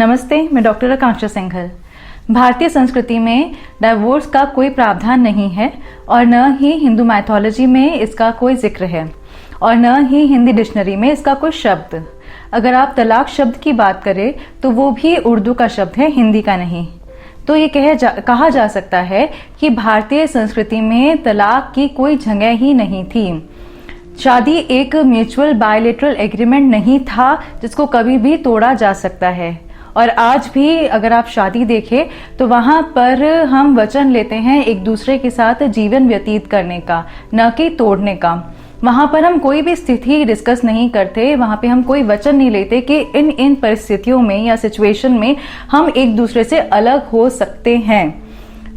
नमस्ते, मैं डॉक्टर आकांक्षा सिंघल। भारतीय संस्कृति में डाइवोर्स का कोई प्रावधान नहीं है और न ही हिंदू माइथोलॉजी में इसका कोई जिक्र है और न ही हिंदी डिक्शनरी में इसका कोई शब्द। अगर आप तलाक शब्द की बात करें तो वो भी उर्दू का शब्द है, हिंदी का नहीं। तो ये कहा जा सकता है कि भारतीय संस्कृति में तलाक की कोई जगह ही नहीं थी। शादी एक म्यूचुअल बायलैटरल एग्रीमेंट नहीं था जिसको कभी भी तोड़ा जा सकता है। और आज भी अगर आप शादी देखें तो वहां पर हम वचन लेते हैं एक दूसरे के साथ जीवन व्यतीत करने का, न कि तोड़ने का। वहां पर हम कोई भी स्थिति डिस्कस नहीं करते, वहां पे हम कोई वचन नहीं लेते कि इन परिस्थितियों में या सिचुएशन में हम एक दूसरे से अलग हो सकते हैं।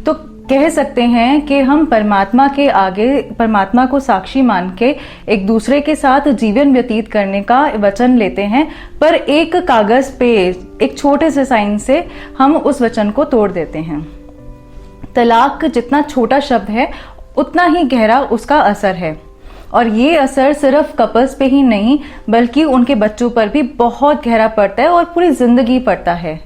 तो कह सकते हैं कि हम परमात्मा के आगे, परमात्मा को साक्षी मान के एक दूसरे के साथ जीवन व्यतीत करने का वचन लेते हैं, पर एक कागज पे एक छोटे से साइन से हम उस वचन को तोड़ देते हैं। तलाक जितना छोटा शब्द है उतना ही गहरा उसका असर है और ये असर सिर्फ कपल्स पे ही नहीं बल्कि उनके बच्चों पर भी बहुत गहरा पड़ता है और पूरी जिंदगी पड़ता है।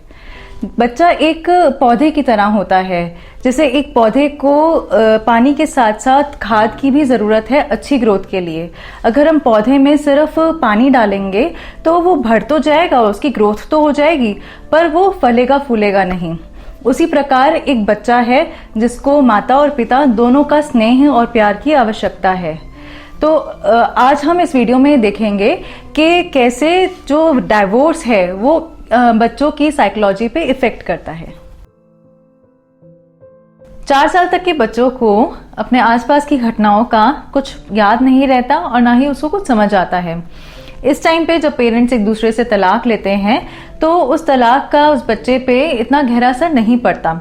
बच्चा एक पौधे की तरह होता है, जैसे एक पौधे को पानी के साथ साथ खाद की भी जरूरत है अच्छी ग्रोथ के लिए। अगर हम पौधे में सिर्फ पानी डालेंगे तो वो बढ़ तो जाएगा, उसकी ग्रोथ तो हो जाएगी, पर वो फलेगा फूलेगा नहीं। उसी प्रकार एक बच्चा है जिसको माता और पिता दोनों का स्नेह और प्यार की आवश्यकता है। तो आज हम इस वीडियो में देखेंगे कि कैसे जो डाइवोर्स है वो बच्चों की साइकोलॉजी पे इफेक्ट करता है। 4 साल तक के बच्चों को अपने आसपास की घटनाओं का कुछ याद नहीं रहता और ना ही उसको कुछ समझ आता है। इस टाइम पे जब पेरेंट्स एक दूसरे से तलाक लेते हैं तो उस तलाक का उस बच्चे पे इतना गहरा असर नहीं पड़ता,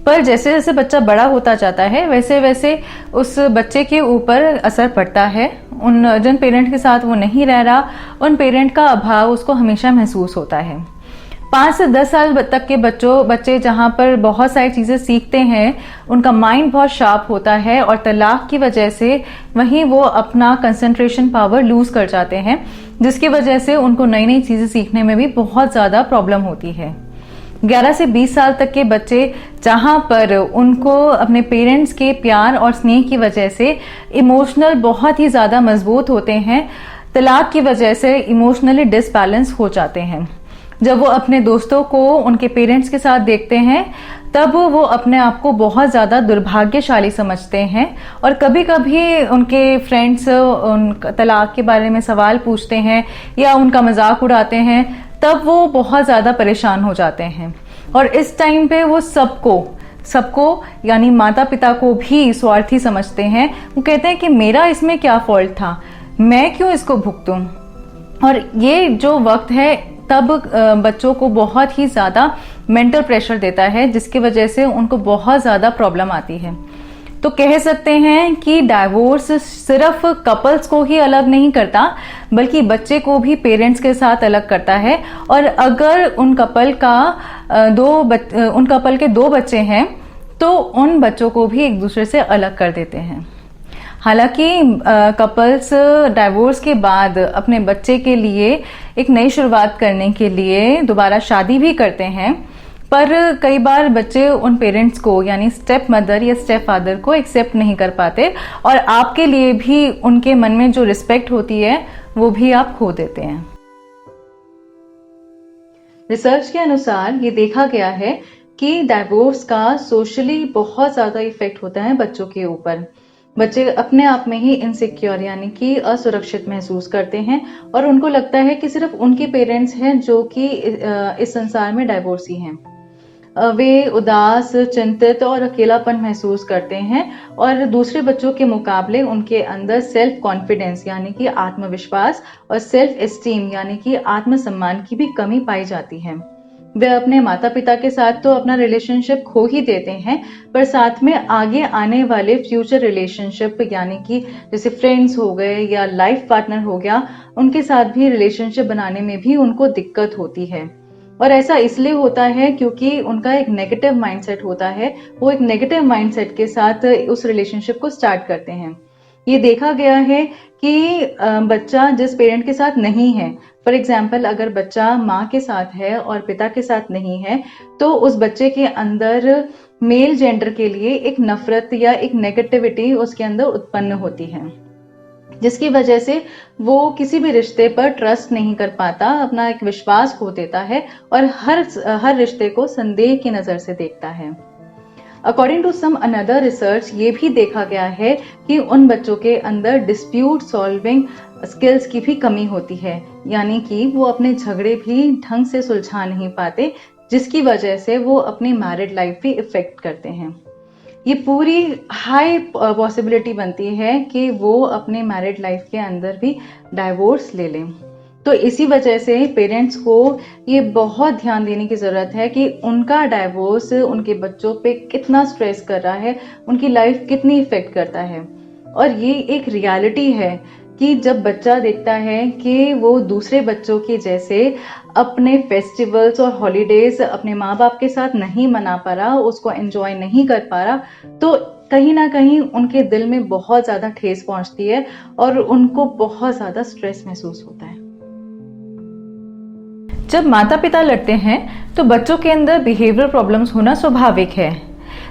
पर जैसे जैसे बच्चा बड़ा होता जाता है वैसे वैसे उस बच्चे के ऊपर असर पड़ता है। उन जिन पेरेंट के साथ वो नहीं रह रहा, उन पेरेंट का अभाव उसको हमेशा महसूस होता है। 5 से 10 साल तक के बच्चे जहां पर बहुत सारी चीजें सीखते हैं, उनका माइंड बहुत शार्प होता है और तलाक की वजह से वहीं वो अपना कंसंट्रेशन पावर लूज कर जाते हैं, जिसकी वजह से उनको नई नई चीजें सीखने में भी बहुत ज्यादा प्रॉब्लम होती है। 11 से 20 साल तक के बच्चे जहां पर उनको अपने पेरेंट्स के प्यार और स्नेह की वजह से इमोशनल बहुत ही ज्यादा मजबूत होते हैं, तलाक की वजह से इमोशनली डिसबैलेंस हो जाते हैं। जब वो अपने दोस्तों को उनके पेरेंट्स के साथ देखते हैं तब वो अपने आप को बहुत ज्यादा दुर्भाग्यशाली समझते हैं और कभी कभी उनके फ्रेंड्स उन तलाक के बारे में सवाल पूछते हैं या उनका मजाक उड़ाते हैं, तब वो बहुत ज्यादा परेशान हो जाते हैं। और इस टाइम पे वो सबको यानी माता पिता को भी स्वार्थी समझते हैं। वो कहते हैं कि मेरा इसमें क्या फॉल्ट था, मैं क्यों इसको भुगतूं। और ये जो वक्त है तब बच्चों को बहुत ही ज्यादा मेंटल प्रेशर देता है, जिसकी वजह से उनको बहुत ज्यादा प्रॉब्लम आती है। तो कह सकते हैं कि डाइवोर्स सिर्फ कपल्स को ही अलग नहीं करता बल्कि बच्चे को भी पेरेंट्स के साथ अलग करता है। और अगर उन कपल के 2 बच्चे हैं तो उन बच्चों को भी एक दूसरे से अलग कर देते हैं। हालांकि कपल्स डाइवोर्स के बाद अपने बच्चे के लिए एक नई शुरुआत करने के लिए दोबारा शादी भी करते हैं, पर कई बार बच्चे उन पेरेंट्स को यानी स्टेप मदर या स्टेप फादर को एक्सेप्ट नहीं कर पाते और आपके लिए भी उनके मन में जो रिस्पेक्ट होती है वो भी आप खो देते हैं। रिसर्च के अनुसार ये देखा गया है कि डाइवोर्स का सोशली बहुत ज्यादा इफेक्ट होता है बच्चों के ऊपर। बच्चे अपने आप में ही इनसिक्योर यानी कि असुरक्षित महसूस करते हैं और उनको लगता है कि सिर्फ उनके पेरेंट्स हैं जो कि इस संसार में डाइवोर्सी हैं। वे उदास, चिंतित और अकेलापन महसूस करते हैं और दूसरे बच्चों के मुकाबले उनके अंदर सेल्फ कॉन्फिडेंस यानी कि आत्मविश्वास और सेल्फ एस्टीम यानी कि आत्मसम्मान की भी कमी पाई जाती है। वे अपने माता पिता के साथ तो अपना रिलेशनशिप खो ही देते हैं, पर साथ में आगे आने वाले फ्यूचर रिलेशनशिप यानी कि जैसे फ्रेंड्स हो गए या लाइफ पार्टनर हो गया, उनके साथ भी रिलेशनशिप बनाने में भी उनको दिक्कत होती है। और ऐसा इसलिए होता है क्योंकि उनका एक नेगेटिव माइंडसेट होता है, वो एक नेगेटिव माइंडसेट के साथ उस रिलेशनशिप को स्टार्ट करते हैं। ये देखा गया है कि बच्चा जिस पेरेंट के साथ नहीं है, फॉर एग्जाम्पल अगर बच्चा माँ के साथ है और पिता के साथ नहीं है, तो उस बच्चे के अंदर मेल जेंडर के लिए एक नफरत या एक नेगेटिविटी उसके अंदर उत्पन्न होती है, जिसकी वजह से वो किसी भी रिश्ते पर ट्रस्ट नहीं कर पाता, अपना एक विश्वास खो देता है और हर रिश्ते को संदेह की नजर से देखता है। According to some another research ये भी देखा गया है कि उन बच्चों के अंदर डिस्प्यूट सॉल्विंग स्किल्स की भी कमी होती है, यानी कि वो अपने झगड़े भी ढंग से सुलझा नहीं पाते, जिसकी वजह से वो अपनी मैरिड लाइफ भी इफेक्ट करते हैं। ये पूरी हाई पॉसिबिलिटी बनती है कि वो अपने मैरिड लाइफ के अंदर भी डाइवोर्स ले लें। तो इसी वजह से पेरेंट्स को ये बहुत ध्यान देने की ज़रूरत है कि उनका डाइवोर्स उनके बच्चों पे कितना स्ट्रेस कर रहा है, उनकी लाइफ कितनी इफेक्ट करता है। और ये एक रियलिटी है कि जब बच्चा देखता है कि वो दूसरे बच्चों के जैसे अपने फेस्टिवल्स और हॉलीडेज अपने माँ बाप के साथ नहीं मना पा रहा, उसको एंजॉय नहीं कर पा रहा, तो कहीं ना कहीं उनके दिल में बहुत ज़्यादा ठेस पहुंचती है और उनको बहुत ज़्यादा स्ट्रेस महसूस होता है। जब माता पिता लड़ते हैं तो बच्चों के अंदर बिहेवियर प्रॉब्लम्स होना स्वाभाविक है,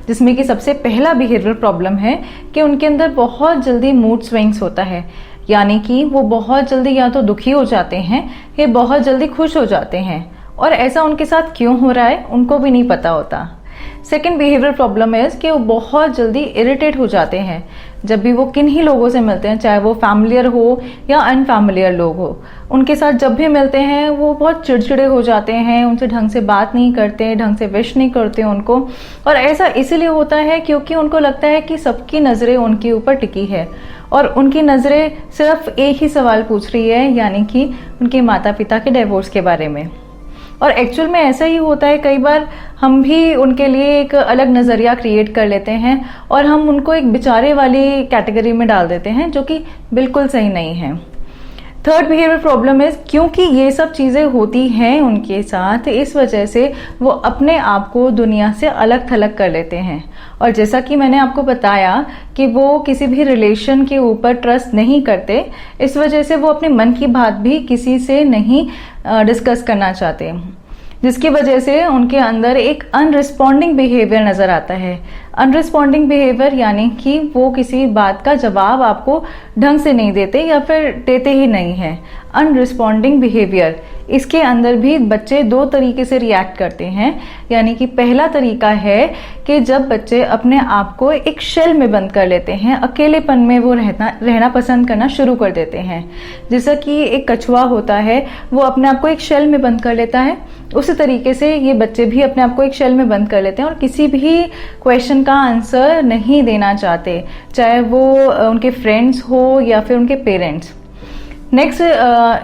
जिसमें कि सबसे पहला बिहेवियर प्रॉब्लम है कि उनके अंदर बहुत जल्दी मूड स्विंग्स होता है, यानी कि वो बहुत जल्दी या तो दुखी हो जाते हैं या बहुत जल्दी खुश हो जाते हैं, और ऐसा उनके साथ क्यों हो रहा है उनको भी नहीं पता होता। सेकेंड बिहेवियर प्रॉब्लम है कि वो बहुत जल्दी इरिटेट हो जाते हैं जब भी वो किन्हीं लोगों से मिलते हैं, चाहे वो फैमिलियर हो या अनफैमिलियर लोग हो। उनके साथ जब भी मिलते हैं वो बहुत चिड़चिड़े हो जाते हैं, उनसे ढंग से बात नहीं करते, ढंग से विश नहीं करते उनको। और ऐसा इसलिए होता है क्योंकि उनको लगता है कि सबकी नज़रें उनके ऊपर टिकी है और उनकी नज़रें सिर्फ एक ही सवाल पूछ रही है, यानी कि उनके माता पिता के डिवोर्स के बारे में। और एक्चुअल में ऐसा ही होता है, कई बार हम भी उनके लिए एक अलग नज़रिया क्रिएट कर लेते हैं और हम उनको एक बेचारे वाली कैटेगरी में डाल देते हैं, जो कि बिल्कुल सही नहीं है। थर्ड बिहेवियर प्रॉब्लम है क्योंकि ये सब चीज़ें होती हैं उनके साथ, इस वजह से वो अपने आप को दुनिया से अलग थलग कर लेते हैं। और जैसा कि मैंने आपको बताया कि वो किसी भी रिलेशन के ऊपर ट्रस्ट नहीं करते, इस वजह से वो अपने मन की बात भी किसी से नहीं डिस्कस करना चाहते, जिसकी वजह से उनके अंदर एक अनरिस्पॉन्डिंग बिहेवियर नज़र आता है। अनरिस्पॉन्डिंग बिहेवियर यानी कि वो किसी बात का जवाब आपको ढंग से नहीं देते या फिर देते ही नहीं है। अनरिस्पॉन्डिंग बिहेवियर, इसके अंदर भी बच्चे दो तरीके से रिएक्ट करते हैं, यानी कि पहला तरीका है कि जब बच्चे अपने आप को एक शेल में बंद कर लेते हैं, अकेलेपन में वो रहना पसंद करना शुरू कर देते हैं। जैसा कि एक कछुआ होता है, वो अपने आप को एक शेल में बंद कर लेता है, उसी तरीके से ये बच्चे भी अपने आप को एक शेल में बंद कर लेते हैं और किसी भी क्वेश्चन का आंसर नहीं देना चाहते, चाहे वो उनके फ्रेंड्स हो या फिर उनके पेरेंट्स। नेक्स्ट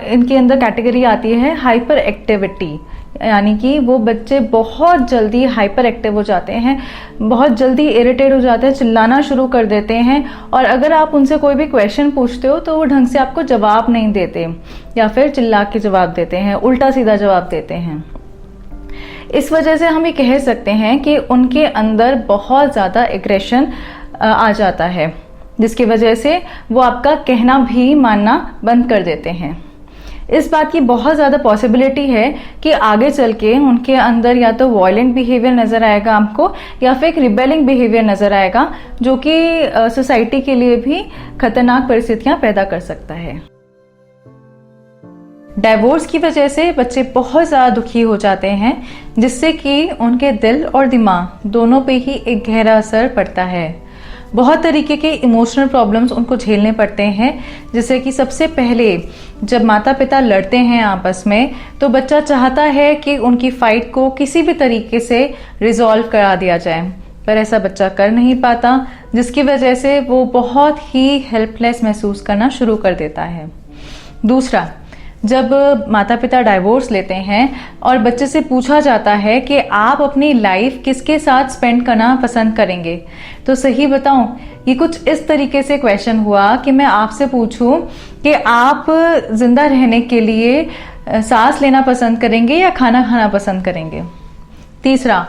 इनके अंदर कैटेगरी आती है हाइपर एक्टिविटी, यानी कि वो बच्चे बहुत जल्दी हाइपर एक्टिव हो जाते हैं, बहुत जल्दी इरिटेट हो जाते हैं, चिल्लाना शुरू कर देते हैं, और अगर आप उनसे कोई भी क्वेश्चन पूछते हो तो वो ढंग से आपको जवाब नहीं देते या फिर चिल्ला के जवाब देते हैं, उल्टा सीधा जवाब देते हैं। इस वजह से हम ये कह सकते हैं कि उनके अंदर बहुत ज़्यादा एग्रेशन आ जाता है, जिसकी वजह से वो आपका कहना भी मानना बंद कर देते हैं। इस बात की बहुत ज़्यादा पॉसिबिलिटी है कि आगे चल के उनके अंदर या तो वायलेंट बिहेवियर नज़र आएगा आपको या फिर एक रिबेलिंग बिहेवियर नज़र आएगा, जो कि सोसाइटी के लिए भी खतरनाक परिस्थितियां पैदा कर सकता है। डाइवोर्स की वजह से बच्चे बहुत ज़्यादा दुखी हो जाते हैं, जिससे कि उनके दिल और दिमाग दोनों पे ही एक गहरा असर पड़ता है। बहुत तरीके के इमोशनल प्रॉब्लम्स उनको झेलने पड़ते हैं, जैसे कि सबसे पहले जब माता पिता लड़ते हैं आपस में, तो बच्चा चाहता है कि उनकी फाइट को किसी भी तरीके से रिजॉल्व करा दिया जाए, पर ऐसा बच्चा कर नहीं पाता, जिसकी वजह से वो बहुत ही हेल्पलेस महसूस करना शुरू कर देता है। दूसरा, जब माता पिता डाइवोर्स लेते हैं और बच्चे से पूछा जाता है कि आप अपनी लाइफ किसके साथ स्पेंड करना पसंद करेंगे, तो सही बताऊं, ये कुछ इस तरीके से क्वेश्चन हुआ कि मैं आपसे पूछूं कि आप जिंदा रहने के लिए सांस लेना पसंद करेंगे या खाना खाना पसंद करेंगे। तीसरा,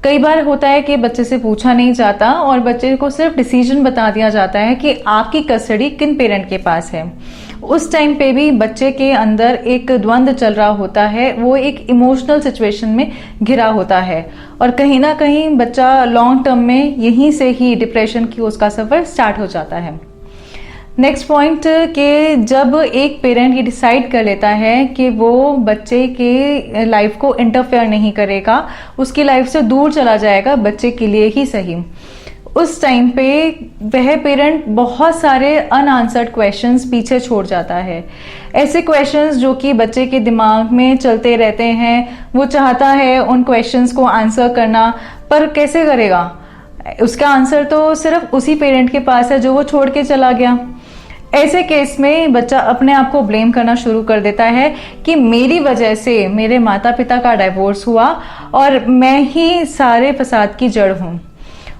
कई बार होता है कि बच्चे से पूछा नहीं जाता और बच्चे को सिर्फ डिसीजन बता दिया जाता है कि आपकी कस्टडी किन पेरेंट के पास है। उस टाइम पे भी बच्चे के अंदर एक द्वंद्व चल रहा होता है, वो एक इमोशनल सिचुएशन में घिरा होता है और कहीं ना कहीं बच्चा लॉन्ग टर्म में यहीं से ही डिप्रेशन की उसका सफर स्टार्ट हो जाता है। नेक्स्ट पॉइंट कि जब एक पेरेंट ये डिसाइड कर लेता है कि वो बच्चे के लाइफ को इंटरफेयर नहीं करेगा, उसकी लाइफ से दूर चला जाएगा बच्चे के लिए ही सही, उस टाइम पे वह पेरेंट बहुत सारे अनआंसर्ड क्वेश्चंस पीछे छोड़ जाता है। ऐसे क्वेश्चंस जो कि बच्चे के दिमाग में चलते रहते हैं, वो चाहता है उन क्वेश्चंस को आंसर करना, पर कैसे करेगा? उसका आंसर तो सिर्फ उसी पेरेंट के पास है जो वो छोड़ के चला गया। ऐसे केस में बच्चा अपने आप को ब्लेम करना शुरू कर देता है कि मेरी वजह से मेरे माता पिता का डाइवोर्स हुआ और मैं ही सारे फसाद की जड़ हूँ।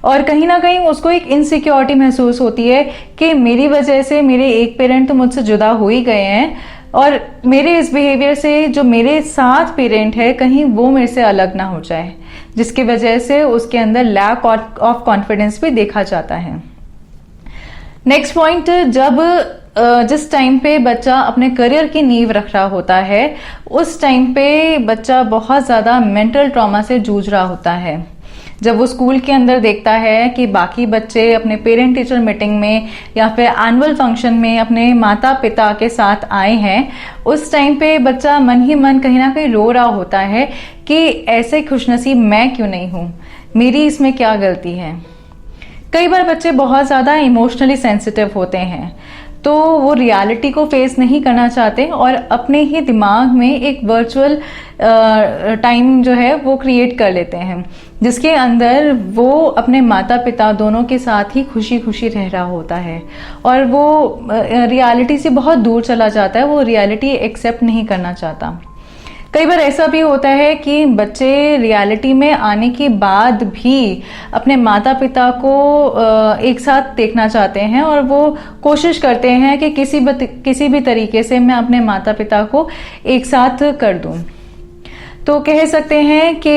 और कहीं ना कहीं उसको एक इनसिक्योरिटी महसूस होती है कि मेरी वजह से मेरे एक पेरेंट तो मुझसे जुदा हो ही गए हैं और मेरे इस बिहेवियर से जो मेरे साथ पेरेंट है कहीं वो मेरे से अलग ना हो जाए, जिसकी वजह से उसके अंदर लैक ऑफ कॉन्फिडेंस भी देखा जाता है। नेक्स्ट पॉइंट, जब जिस टाइम पे बच्चा अपने करियर की नींव रख रहा होता है, उस टाइम पे बच्चा बहुत ज़्यादा मेंटल ट्रॉमा से जूझ रहा होता है। जब वो स्कूल के अंदर देखता है कि बाकी बच्चे अपने पेरेंट टीचर मीटिंग में या फिर एनुअल फंक्शन में अपने माता पिता के साथ आए हैं, उस टाइम पे बच्चा मन ही मन कहीं ना कहीं रो रहा होता है कि ऐसे खुशनसीब मैं क्यों नहीं हूँ, मेरी इसमें क्या गलती है। कई बार बच्चे बहुत ज़्यादा इमोशनली सेंसिटिव होते हैं, तो वो रियलिटी को फेस नहीं करना चाहते और अपने ही दिमाग में एक वर्चुअल टाइम जो है वो क्रिएट कर लेते हैं, जिसके अंदर वो अपने माता पिता दोनों के साथ ही खुशी खुशी रह रहा होता है और वो रियलिटी से बहुत दूर चला जाता है, वो रियलिटी एक्सेप्ट नहीं करना चाहता। कई बार ऐसा भी होता है कि बच्चे रियलिटी में आने के बाद भी अपने माता पिता को एक साथ देखना चाहते हैं और वो कोशिश करते हैं कि किसी भी तरीके से मैं अपने माता पिता को एक साथ कर दूं। तो कह सकते हैं कि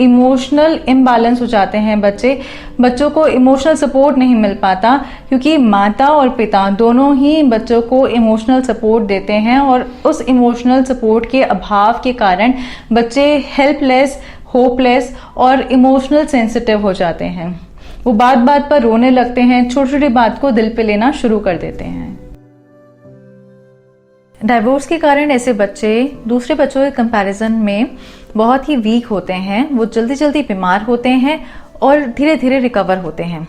इमोशनल इम्बैलेंस हो जाते हैं बच्चों को इमोशनल सपोर्ट नहीं मिल पाता, क्योंकि माता और पिता दोनों ही बच्चों को इमोशनल सपोर्ट देते हैं और उस इमोशनल सपोर्ट के अभाव के कारण बच्चे हेल्पलेस, होपलेस और इमोशनल सेंसिटिव हो जाते हैं। वो बात बात पर रोने लगते हैं, छोटी छोटी बात को दिल पे लेना शुरू कर देते हैं। डाइवोर्स के कारण ऐसे बच्चे दूसरे बच्चों के कंपैरिजन में बहुत ही वीक होते हैं, वो जल्दी जल्दी बीमार होते हैं और धीरे धीरे रिकवर होते हैं।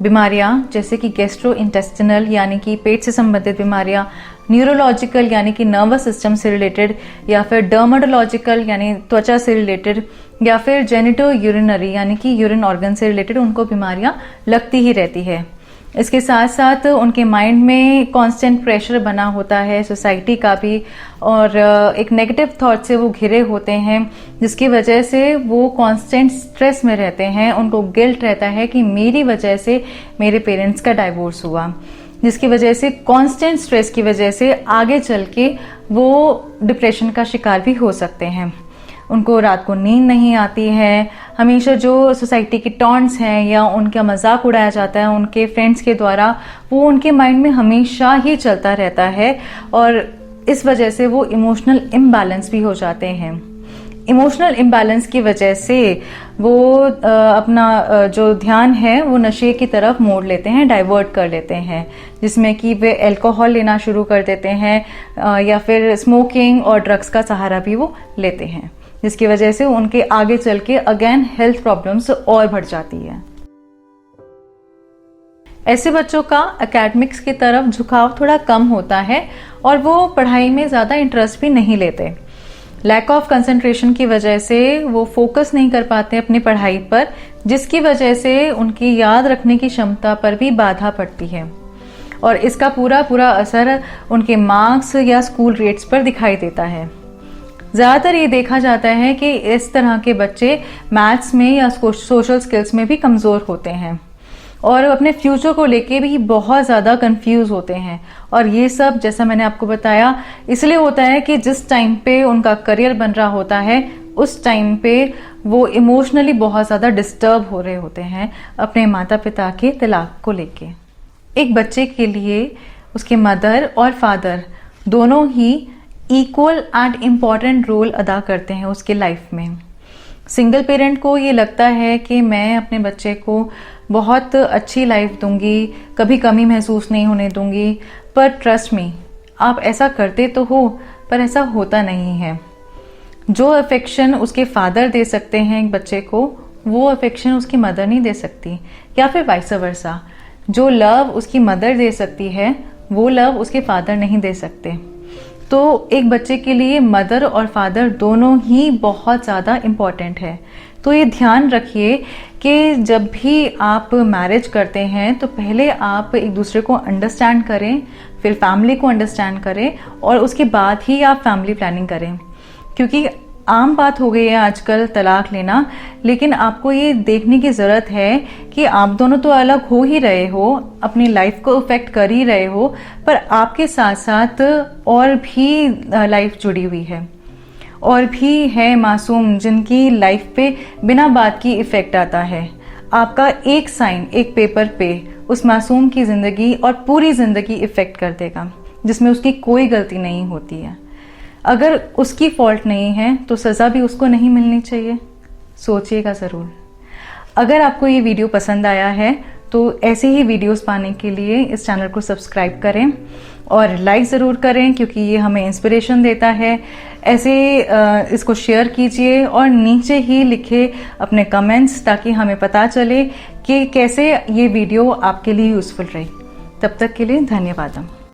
बीमारियां जैसे कि गैस्ट्रो इंटेस्टिनल यानी कि पेट से संबंधित बीमारियां, न्यूरोलॉजिकल यानी कि नर्वस सिस्टम से रिलेटेड, या फिर डर्मेटोलॉजिकल यानी त्वचा से रिलेटेड, या फिर जेनिटो यूरिनरी यानी कि यूरिन ऑर्गन से रिलेटेड उनको बीमारियां लगती ही रहती है। इसके साथ साथ उनके माइंड में कांस्टेंट प्रेशर बना होता है सोसाइटी का भी, और एक नेगेटिव थॉट से वो घिरे होते हैं, जिसकी वजह से वो कांस्टेंट स्ट्रेस में रहते हैं। उनको गिल्ट रहता है कि मेरी वजह से मेरे पेरेंट्स का डाइवोर्स हुआ, जिसकी वजह से कांस्टेंट स्ट्रेस की वजह से आगे चल के वो डिप्रेशन का शिकार भी हो सकते हैं। उनको रात को नींद नहीं आती है, हमेशा जो सोसाइटी की टॉन्ट्स हैं या उनका मजाक उड़ाया जाता है उनके फ्रेंड्स के द्वारा, वो उनके माइंड में हमेशा ही चलता रहता है और इस वजह से वो इमोशनल इम्बैलेंस भी हो जाते हैं। इमोशनल इम्बैलेंस की वजह से वो अपना जो ध्यान है वो नशे की तरफ मोड़ लेते हैं, डाइवर्ट कर लेते हैं, जिसमें कि वे अल्कोहल लेना शुरू कर देते हैं या फिर स्मोकिंग और ड्रग्स का सहारा भी वो लेते हैं, जिसकी वजह से उनके आगे चल के अगेन हेल्थ प्रॉब्लम्स और बढ़ जाती है। ऐसे बच्चों का एकेडमिक्स की तरफ झुकाव थोड़ा कम होता है और वो पढ़ाई में ज़्यादा इंटरेस्ट भी नहीं लेते। लैक ऑफ कंसंट्रेशन की वजह से वो फोकस नहीं कर पाते अपनी पढ़ाई पर, जिसकी वजह से उनकी याद रखने की क्षमता पर भी बाधा पड़ती है और इसका पूरा असर उनके मार्क्स या स्कूल रेट्स पर दिखाई देता है। ज़्यादातर ये देखा जाता है कि इस तरह के बच्चे मैथ्स में या सोशल स्किल्स में भी कमज़ोर होते हैं और अपने फ्यूचर को लेके भी बहुत ज़्यादा कंफ्यूज होते हैं। और ये सब जैसा मैंने आपको बताया इसलिए होता है कि जिस टाइम पे उनका करियर बन रहा होता है उस टाइम पे वो इमोशनली बहुत ज़्यादा डिस्टर्ब हो रहे होते हैं अपने माता पिता के तलाक को लेके। एक बच्चे के लिए उसके मदर और फादर दोनों ही इक्वल एंड इम्पॉर्टेंट रोल अदा करते हैं उसके लाइफ में। सिंगल पेरेंट को ये लगता है कि मैं अपने बच्चे को बहुत अच्छी लाइफ दूंगी, कभी कमी महसूस नहीं होने दूंगी, पर ट्रस्ट मी, आप ऐसा करते तो हो पर ऐसा होता नहीं है। जो अफेक्शन उसके फादर दे सकते हैं एक बच्चे को, वो अफेक्शन उसकी मदर नहीं दे सकती, या फिर वाइस वर्सा। जो लव उसकी मदर दे सकती है वो लव उसके फादर नहीं दे सकते। तो एक बच्चे के लिए मदर और फादर दोनों ही बहुत ज़्यादा इम्पॉर्टेंट है। तो ये ध्यान रखिए कि जब भी आप मैरिज करते हैं तो पहले आप एक दूसरे को अंडरस्टैंड करें, फिर फैमिली को अंडरस्टैंड करें और उसके बाद ही आप फैमिली प्लानिंग करें। क्योंकि आम बात हो गई है आजकल तलाक लेना, लेकिन आपको ये देखने की ज़रूरत है कि आप दोनों तो अलग हो ही रहे हो, अपनी लाइफ को अफेक्ट कर ही रहे हो, पर आपके साथ साथ और भी लाइफ जुड़ी हुई है, और भी है मासूम जिनकी लाइफ पे बिना बात की इफ़ेक्ट आता है। आपका एक साइन एक पेपर पे उस मासूम की ज़िंदगी और पूरी ज़िंदगी इफ़ेक्ट कर देगा, जिसमें उसकी कोई गलती नहीं होती है। अगर उसकी फॉल्ट नहीं है तो सज़ा भी उसको नहीं मिलनी चाहिए। सोचिएगा ज़रूर। अगर आपको ये वीडियो पसंद आया है तो ऐसे ही वीडियोस पाने के लिए इस चैनल को सब्सक्राइब करें और लाइक ज़रूर करें, क्योंकि ये हमें इंस्पिरेशन देता है। ऐसे इसको शेयर कीजिए और नीचे ही लिखे अपने कमेंट्स, ताकि हमें पता चले कि कैसे ये वीडियो आपके लिए यूज़फुल रही। तब तक के लिए धन्यवाद।